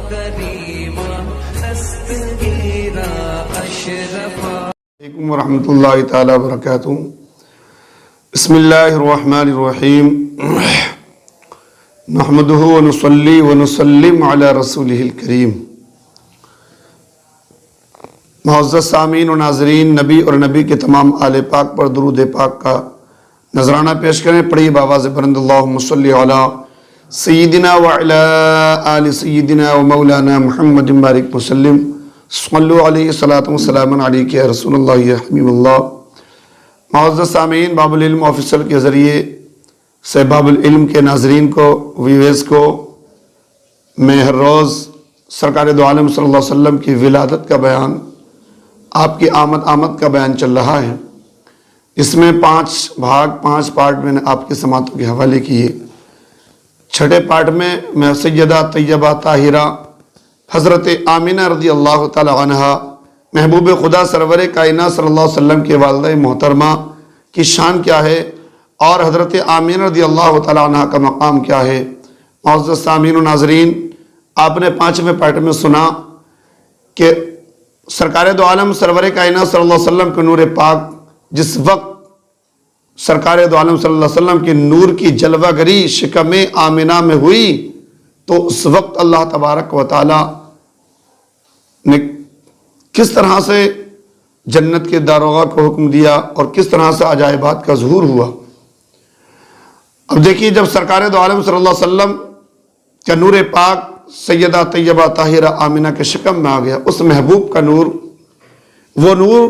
كريما أستجيرا أشرفا. علیکم ورحمۃ اللہ تعالیٰ وبرکاتہ. بسم اللہ الرحمن الرحیم. نحمدہ ونصلی ونسلم علی رسولہ الکریم. معزز سامعین و ناظرین، نبی اور نبی کے تمام آل پاک پر درود پاک کا نذرانہ پیش کریں. پڑھیے بآواز بلند اللہم صلی علی سیدنا وعلی آل سیدنا و مولانا محمد بارک وسلم. صلو علیہ صلاۃ وسلام علیک یا رسول اللہ یا حبیب اللہ. معزز سامعین، باب العلم آفیسر کے ذریعے سے باب العلم کے ناظرین کو، ویویز کو، میں ہر روز سرکار دو عالم صلی اللہ علیہ وسلم کی ولادت کا بیان، آپ کی آمد کا بیان چل رہا ہے. اس میں 5 پارٹ میں نے آپ کی سماعتوں کے حوالے کیے. چھٹے پارٹ میں سیدہ طیبہ طاہرہ حضرت آمینہ رضی اللہ تعالی عنہ، محبوب خدا سرور کائنات صلی اللہ علیہ وسلم کے والدہ محترمہ کی شان کیا ہے اور حضرت آمینہ رضی اللہ تعالی عنہ کا مقام کیا ہے. معزز سامعین و ناظرین، آپ نے 5ویں پارٹ میں سنا کہ سرکار دو عالم سرور کائنات صلی اللہ علیہ وسلم کے نور پاک جس وقت سرکار دو عالم صلی اللہ علیہ وسلم کے نور کی جلوہ گری شکم آمینہ میں ہوئی، تو اس وقت اللہ تبارک و تعالی نے کس طرح سے جنت کے داروغہ کو حکم دیا اور کس طرح سے عجائبات کا ظہور ہوا. اب دیکھیے، جب سرکار دو عالم صلی اللہ علیہ وسلم کا نور پاک سیدہ طیبہ طاہرہ آمینہ کے شکم میں آ گیا، اس محبوب کا نور، وہ نور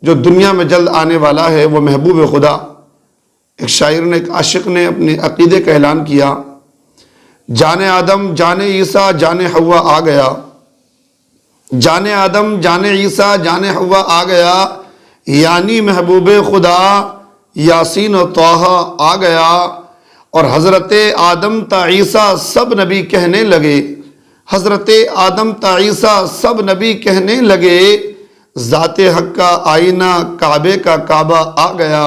جو دنیا میں جلد آنے والا ہے، وہ محبوب خدا. ایک شاعر نے، ایک عاشق نے اپنے عقیدے کا اعلان کیا، جان آدم جان عیسیٰ جان حوا آ گیا، جان آدم جان عیسیٰ جان حوا آ گیا، یعنی محبوب خدا یاسین و طٰہٰ آ گیا. اور حضرت آدم تا عیسیٰ سب نبی کہنے لگے، حضرت آدم تا عیسیٰ سب نبی کہنے لگے، ذات حق کا آئینہ کعبے کا کعبہ آ گیا،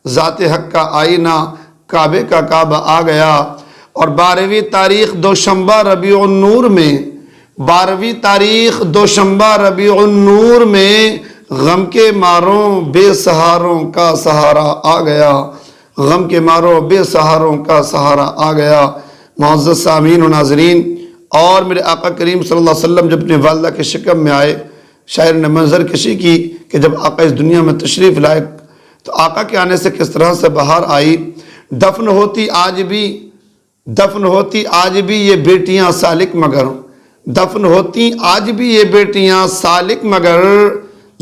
ذات حق کا آئینہ کعبے کا کعبہ آ گیا. اور 12ویں تاریخ دوشنبہ ربیع النور میں، 12ویں تاریخ دوشنبہ ربیع النور میں غم کے ماروں بے سہاروں کا سہارا آ گیا، غم کے ماروں بے سہاروں کا سہارا آ گیا. معزز سامعین و ناظرین، اور میرے آقا کریم صلی اللہ علیہ وسلم جب اپنے والدہ کے شکم میں آئے، شاعر نے منظر کشی کی کہ جب آقا اس دنیا میں تشریف لائے تو آقا کے آنے سے کس طرح سے بہار آئی. دفن ہوتی آج بھی یہ بیٹیاں سالک مگر، دفن ہوتی آج بھی یہ بیٹیاں سالک مگر،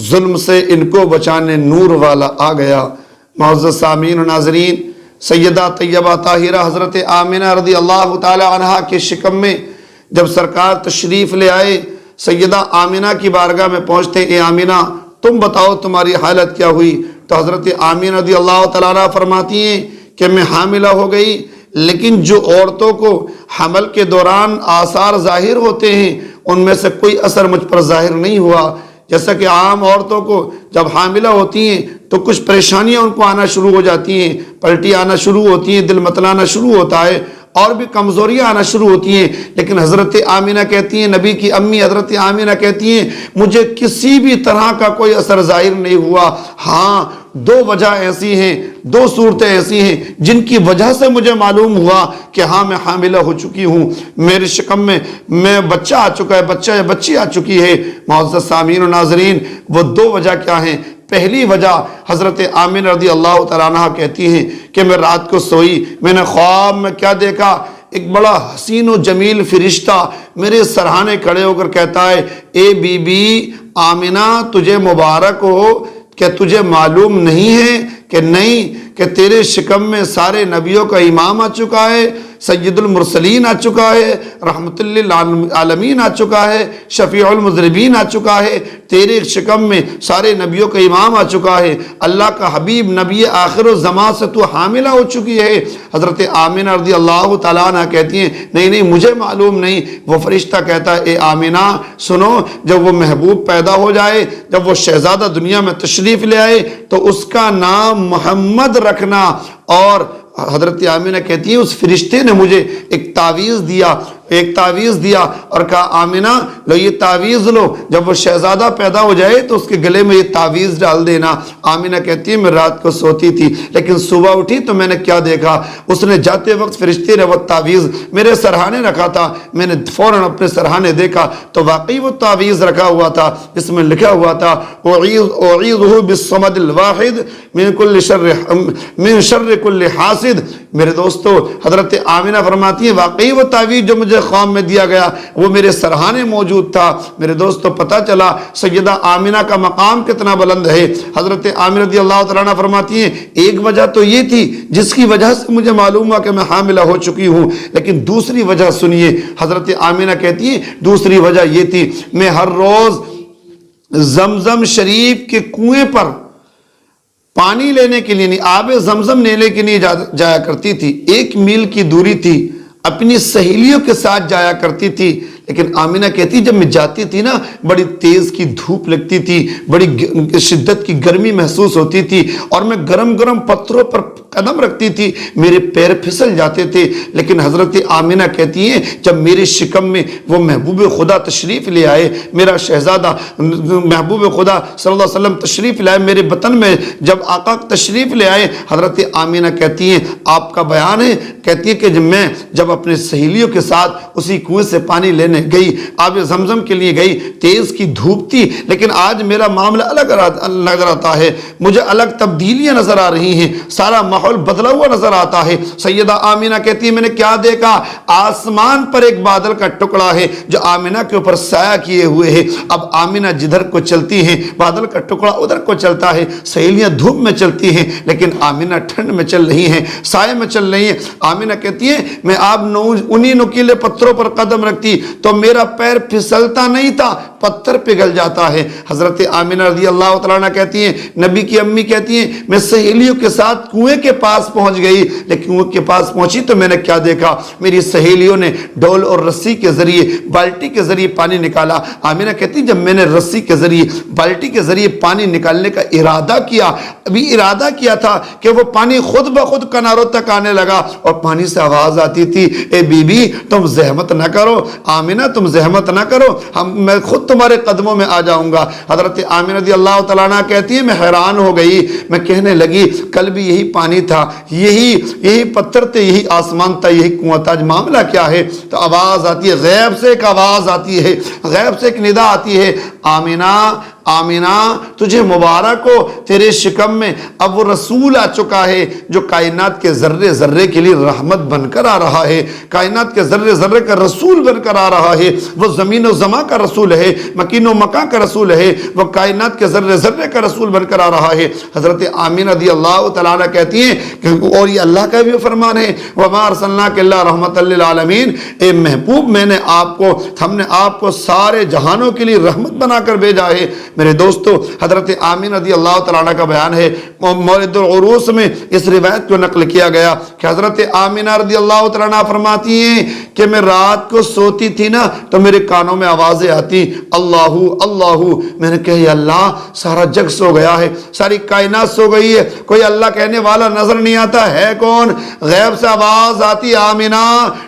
ظلم سے ان کو بچانے نور والا آ گیا. معزز سامعین و ناظرین، سیدہ طیبہ طاہرہ حضرت آمینہ رضی اللہ تعالی عنہ کے شکم میں جب سرکار تشریف لے آئے، سیدہ آمینہ کی بارگاہ میں پہنچتے، اے آمینہ تم بتاؤ تمہاری حالت کیا ہوئی؟ تو حضرت آمینہ رضی اللہ تعالی عنہ فرماتی ہیں کہ میں حاملہ ہو گئی، لیکن جو عورتوں کو حمل کے دوران آثار ظاہر ہوتے ہیں ان میں سے کوئی اثر مجھ پر ظاہر نہیں ہوا. جیسا کہ عام عورتوں کو جب حاملہ ہوتی ہیں تو کچھ پریشانیاں ان کو آنا شروع ہو جاتی ہیں، پلٹی آنا شروع ہوتی ہیں، دل متلانا شروع ہوتا ہے، اور بھی کمزوریاں آنا شروع ہوتی ہیں. لیکن حضرت آمینہ کہتی ہیں، نبی کی امی حضرت آمینہ کہتی ہیں، مجھے کسی بھی طرح کا کوئی اثر ظاہر نہیں ہوا. ہاں، 2 وجہ ایسی ہیں، 2 صورتیں ایسی ہیں جن کی وجہ سے مجھے معلوم ہوا کہ ہاں میں حاملہ ہو چکی ہوں، میرے شکم میں بچہ آ چکا ہے، بچہ یا بچی آ چکی ہے. معزز سامعین و ناظرین، وہ 2 وجہ کیا ہیں؟ پہلی وجہ حضرت آمینہ رضی اللہ تعالیٰ عنہ کہتی ہیں کہ میں رات کو سوئی، میں نے خواب میں کیا دیکھا، ایک بڑا حسین و جمیل فرشتہ میرے سرہانے کھڑے ہو کر کہتا ہے، اے بی بی آمینہ تجھے مبارک ہو، کہ تجھے معلوم نہیں ہے کہ نہیں کہ تیرے شکم میں سارے نبیوں کا امام آ چکا ہے، سید المرسلین آ چکا ہے، رحمت للعالمین آ چکا ہے، شفیع المذنبین آ چکا ہے، تیرے شکم میں سارے نبیوں کا امام آ چکا ہے، اللہ کا حبیب نبی آخر الزمان سے تو حاملہ ہو چکی ہے. حضرت آمینہ رضی اللہ تعالیٰ عنہ کہتی ہیں نہیں مجھے معلوم نہیں. وہ فرشتہ کہتا ہے اے آمینہ سنو، جب وہ محبوب پیدا ہو جائے، جب وہ شہزادہ دنیا میں تشریف لے آئے تو اس کا نام محمد رکھنا. اور حضرت آمینہ کہتی ہیں اس فرشتے نے مجھے ایک تعویذ دیا ایک تعویذ دیا اور کہا آمنہ لو یہ تعویذ لو، جب وہ شہزادہ پیدا ہو جائے تو اس کے گلے میں یہ تعویذ ڈال دینا۔ آمنہ کہتی ہے میں رات کو سوتی تھی لیکن صبح اٹھی تو میں نے کیا دیکھا، اس نے جاتے وقت فرشتے نے وہ تعویذ میرے سرہانے رکھا تھا، میں نے فوراً اپنے سرہانے دیکھا تو واقعی وہ تعویذ رکھا ہوا تھا جس میں لکھا ہوا تھا اعیذہ بالصمد الواحد من شر کل حاسد۔ میرے دوستو حضرت آمنہ فرماتی ہیں واقعی وہ تعویذ جو مجھے خواب میں دیا گیا وہ میرے سرہانے موجود تھا۔ میرے دوستو پتہ چلا سیدہ آمنہ کا مقام کتنا بلند ہے۔ حضرت آمنہ رضی اللہ تعالیٰ عنہ فرماتی ہیں ایک وجہ تو یہ تھی جس کی وجہ سے مجھے معلوم ہوا کہ میں حاملہ ہو چکی ہوں، لیکن دوسری وجہ سنیے، حضرت آمنہ کہتی ہیں دوسری وجہ یہ تھی میں ہر روز زمزم شریف کے کنویں پر پانی لینے کے لیے آب زمزم لینے کے لیے جایا کرتی تھی، 1 میل کی دوری تھی، اپنی سہیلیوں کے ساتھ جایا کرتی تھی، لیکن آمنہ کہتی جب میں جاتی تھی نا بڑی تیز کی دھوپ لگتی تھی، بڑی شدت کی گرمی محسوس ہوتی تھی اور میں گرم گرم پتھروں پر قدم رکھتی تھی، میرے پیر پھسل جاتے تھے۔ لیکن حضرت آمنہ کہتی ہیں جب میرے شکم میں وہ محبوب خدا تشریف لے آئے، میرا شہزادہ محبوب خدا صلی اللہ علیہ وسلم تشریف لائے میرے بطن میں، جب آقا تشریف لے آئے حضرت آمنہ کہتی ہیں آپ کا بیان ہے، کہتی ہے کہ میں جب اپنے سہیلیوں کے ساتھ اسی کنویں سے پانی لینے گئی، آب زمزم کے لیے گئی، تیز کی دھوپ تھی، لیکن آج میرا معاملہ الگ نظر آتا ہے، مجھے الگ تبدیلیاں نظر آ رہی ہیں، سارا ماحول بدلا ہوا نظر آتا ہے۔ سیدہ آمنہ کہتی ہے میں نے کیا دیکھا، آسمان پر ایک بادل کا ٹکڑا ہے جو آمنہ کے اوپر سایہ کیے ہوئے ہے۔ اب آمنہ جدھر کو چلتی ہیں بادل کا ٹکڑا ادھر کو چلتا ہے، سہیلیاں دھوپ میں چلتی ہیں لیکن آمنہ ٹھنڈ میں چل رہی ہیں، سائے میں چل رہی ہیں۔ آمنہ کہتی ہے میں آپ انہی نکیلے پتھروں پر قدم رکھتی تو میرا پیر پھسلتا نہیں تھا، پتھر پگھل جاتا ہے۔ حضرت آمنہ رضی اللہ تعالیٰ عنہ کہتی ہیں نبی کی امی کہتی ہیں میں سہیلیوں کے ساتھ کنویں کے پاس پہنچ گئی، لیکن کنویں کے پاس پہنچی تو میں نے کیا دیکھا، میری سہیلیوں نے ڈول اور رسی کے ذریعے بالٹی کے ذریعے پانی نکالا۔ آمنہ کہتی جب میں نے رسی کے ذریعے بالٹی کے ذریعے پانی نکالنے کا ارادہ کیا، ابھی ارادہ کیا تھا کہ وہ پانی خود بخود کناروں تک آنے لگا اور پانی سے آواز آتی تھی اے بی بی تم زحمت نہ کرو، آمنہ تم زحمت نہ کرو، میں خود تمہارے قدموں میں آ جاؤں گا۔ حضرت آمنہ رضی اللہ تعالیٰ عنہ کہتی ہے میں حیران ہو گئی، میں کہنے لگی کل بھی یہی پانی تھا، یہی پتھر تھے، یہی آسمان تھا، یہی کنواں تھا، معاملہ کیا ہے؟ تو آواز آتی ہے، غیب سے ایک آواز آتی ہے، غیب سے ایک ندا آتی ہے آمنہ آمنہ تجھے مبارک ہو، تیرے شکم میں اب وہ رسول آ چکا ہے جو کائنات کے ذرے ذرے کے لیے رحمت بن کر آ رہا ہے، کائنات کے ذرے ذرے کا رسول بن کر آ رہا ہے، وہ زمین و زمان کا رسول ہے، مکین و مکان کا رسول ہے، وہ کائنات کے ذرے ذرے کا رسول بن کر آ رہا ہے۔ حضرت آمنہ رضی اللہ تعالیٰ عنہ کہتی ہیں کہ اور یہ اللہ کا بھی فرمان ہے وَمَا أَرْسَلْنَاكَ إِلَّا رَحْمَةً لِّلْعَالَمِينَ، اے محبوب ہم نے آپ کو سارے جہانوں کے لیے رحمت بنا کر بھیجا ہے۔ میرے دوستو حضرت آمنہ رضی اللہ تعالیٰ عنہ کا بیان ہے، مولد العروس میں اس روایت کو نقل کیا گیا کہ حضرت آمنہ رضی اللہ تعالیٰ عنہ فرماتی ہیں کہ میں رات کو سوتی تھی نا تو میرے کانوں میں آوازیں آتی اللہ اللہ، میں نے کہا یا اللہ سارا جگ سو گیا ہے، ساری کائنات سو گئی ہے، کوئی اللہ کہنے والا نظر نہیں آتا ہے کون؟ غیب سے آواز آتی آمنہ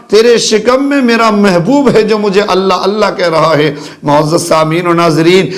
تیرے شکم میں میرا محبوب ہے جو مجھے اللہ اللہ کہہ رہا ہے۔ معزز سامعین و ناظرین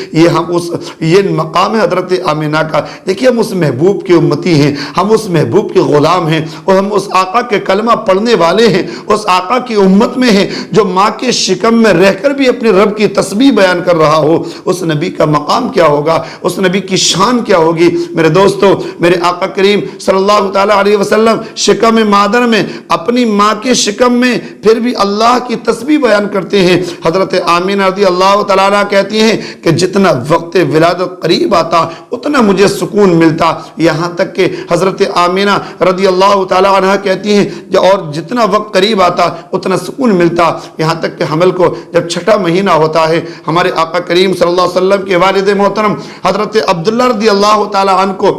یہ مقام ہے حضرت آمنہ کا۔ دیکھیے ہم اس محبوب کی امتی ہیں، ہم اس محبوب کے غلام ہیں اور ہم اس آقا کے کلمہ پڑھنے والے ہیں، اس آقا کی امت میں ہیں جو ماں کے شکم میں رہ کر بھی اپنے رب کی تسبیح بیان کر رہا ہو۔ اس نبی کا مقام کیا ہوگا، اس نبی کی شان کیا ہوگی؟ میرے دوستو میرے آقا کریم صلی اللہ تعالیٰ علیہ وسلم شکم مادر میں اپنی ماں کے شکم میں پھر بھی اللہ کی تسبیح بیان کرتے ہیں۔ حضرت آمنہ رضی اللہ تعالیٰ عنہ کہتی ہیں کہ جتنا وقت ولادت قریب آتا اتنا مجھے سکون ملتا، یہاں تک کہ حضرت آمنہ رضی اللہ تعالیٰ عنہ کہتی ہیں اور جتنا وقت قریب آتا اتنا سکون ملتا، یہاں تک کہ حمل کو جب 6واں مہینہ ہوتا ہے ہمارے آقا کریم صلی اللہ علیہ وسلم کے والد محترم حضرت عبداللہ رضی اللہ تعالیٰ عنہ کو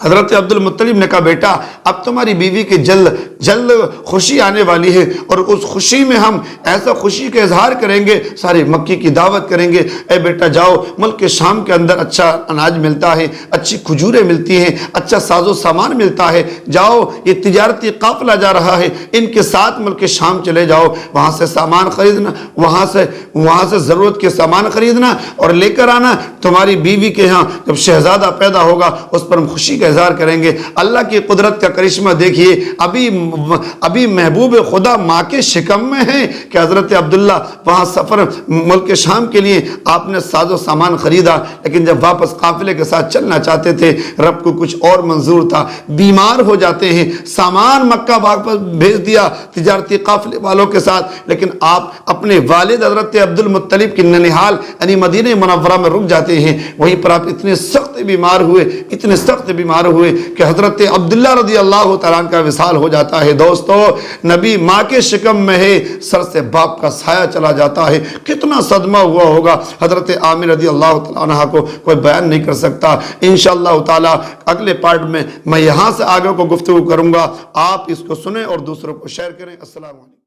حضرت عبد المطلب نے کہا بیٹا اب تمہاری بیوی کی جلد خوشی آنے والی ہے، اور اس خوشی میں ہم ایسا خوشی کا اظہار کریں گے، سارے مکی کی دعوت کریں گے، اے بیٹا جاؤ، ملک شام کے اندر اچھا اناج ملتا ہے، اچھی کھجوریں ملتی ہیں، اچھا ساز و سامان ملتا ہے، جاؤ یہ تجارتی قافلہ جا رہا ہے، ان کے ساتھ ملک شام چلے جاؤ، وہاں سے سامان خریدنا، وہاں سے ضرورت کے سامان خریدنا اور لے کر آنا، تمہاری بیوی کے ہاں جب شہزادہ پیدا ہوگا اس پر ہم خوشی کا اظہار کریں گے۔ اللہ کی قدرت کا کرشمہ دیکھیے، ابھی محبوب خدا ماں کے شکم میں ہیں کہ حضرت عبداللہ وہاں سفر ملک شام کے لیے آپ نے ساز و سامان خریدا، لیکن جب واپس قافلے کے ساتھ چلنا چاہتے تھے رب کو کچھ اور منظور تھا، بیمار ہو جاتے ہیں، سامان مکہ واپس بھیج دیا تجارتی قافلے والوں کے ساتھ، لیکن آپ اپنے والد حضرت عبد المطلب کی ننیحال یعنی مدینہ منورہ میں رک جاتے ہیں، وہیں پر آپ اتنے سخت بیمار ہوئے کہ حضرت عبداللہ رضی اللہ تعالیٰ عنہ کا وصال ہو جاتا ہے۔ دوستو نبی ماں کے شکم میں ہے، سر سے باپ کا سایہ چلا جاتا ہے، کتنا صدمہ ہوا ہوگا حضرت عامر رضی اللہ تعالیٰ عنہ کو کوئی بیان نہیں کر سکتا۔ انشاءاللہ تعالیٰ اگلے پارٹ میں یہاں سے آگے کو گفتگو کروں گا، آپ اس کو سنیں اور دوسروں کو شیئر کریں۔ السلام علیکم۔